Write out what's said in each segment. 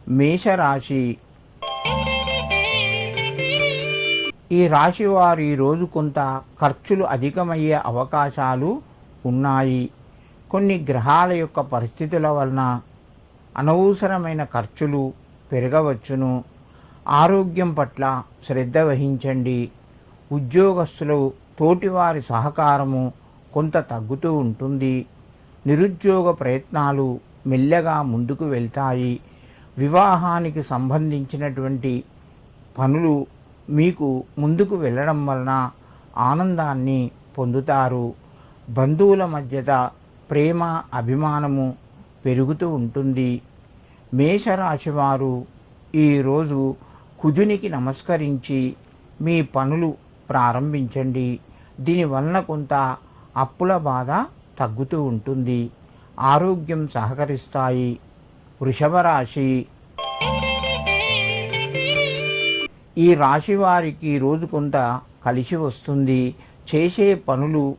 మేషరాశి. ఈ రాశి వారు ఈరోజు కొంత ఖర్చులు అధికమయ్యే అవకాశాలు ఉన్నాయి. కొన్ని గ్రహాల యొక్క పరిస్థితుల వలన అనవసరమైన ఖర్చులు పెరగవచ్చును. ఆరోగ్యం పట్ల శ్రద్ధ వహించండి. ఉద్యోగస్తులు తోటివారి సహకారము కొంత తగ్గుతూ ఉంటుంది. నిరుద్యోగ ప్రయత్నాలు మెల్లగా ముందుకు వెళ్తాయి. వివాహానికి సంబంధించినటువంటి పనులు మీకు ముందుకు వెళ్ళడం వలన ఆనందాన్ని పొందుతారు. బంధువుల మధ్యత ప్రేమ అభిమానము పెరుగుతూ ఉంటుంది. మేషరాశి వారు ఈరోజు కుజునికి నమస్కరించి మీ పనులు ప్రారంభించండి. దీనివలన కొంత అప్పుల బాధ తగ్గుతూ ఉంటుంది. ఆరోగ్యం సహకరిస్తాయి. వృషభ రాశి. ఈ రాశి వారికి రోజు కొంత కలిసి వస్తుంది. చేసే పనులు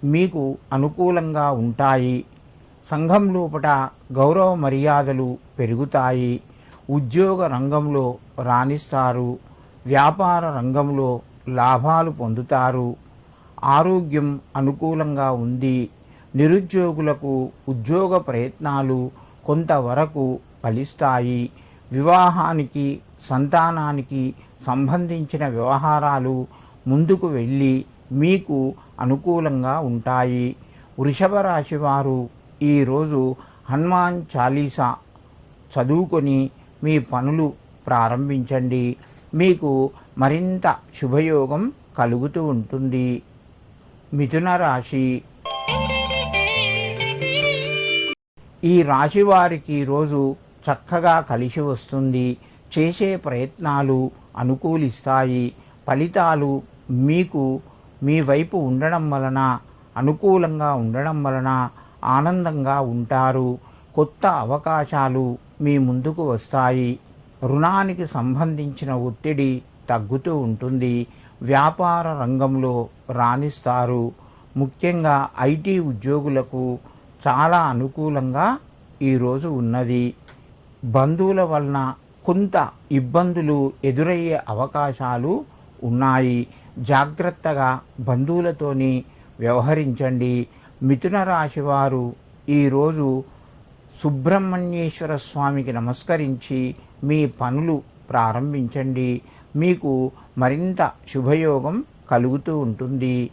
మీకు అనుకూలంగా ఉంటాయి. సంఘం లోపల గౌరవ మర్యాదలు పెరుగుతాయి. ఉద్యోగ రంగంలో రాణిస్తారు. వ్యాపార రంగంలో లాభాలు పొందుతారు. ఆరోగ్యం అనుకూలంగా ఉంది. నిరుద్యోగులకు ఉద్యోగ ప్రయత్నాలు కొంతవరకు ఫలిస్తాయి. వివాహానికి సంతానానికి సంబంధించిన వ్యవహారాలు ముందుకు వెళ్ళి మీకు అనుకూలంగా ఉంటాయి. వృషభ రాశి వారు ఈరోజు హనుమాన్ చాలీసా చదువుకొని మీ పనులు ప్రారంభించండి. మీకు మరింత శుభయోగం కలుగుతూ ఉంటుంది. మిథున రాశి. ఈ రాశి వారికి ఈరోజు చక్కగా కలిసి వస్తుంది. చేసే ప్రయత్నాలు అనుకూలిస్తాయి. ఫలితాలు మీకు మీ వైపు ఉండడం వలన అనుకూలంగా ఉండడం వలన ఆనందంగా ఉంటారు. కొత్త అవకాశాలు మీ ముందుకు వస్తాయి. రుణానికి సంబంధించిన ఒత్తిడి తగ్గుతూ ఉంటుంది. వ్యాపార రంగంలో రాణిస్తారు. ముఖ్యంగా ఐటీ ఉద్యోగులకు చాలా అనుకూలంగా ఈరోజు ఉన్నది. బంధువుల వలన కొంత ఇబ్బందులు ఎదురయ్యే అవకాశాలు ఉన్నాయి. జాగ్రత్తగా బంధువులతోని వ్యవహరించండి. మిథున రాశి వారు ఈరోజు సుబ్రహ్మణ్యేశ్వర స్వామికి నమస్కరించి మీ పనులు ప్రారంభించండి. మీకు మరింత శుభయోగం కలుగుతూ ఉంటుంది.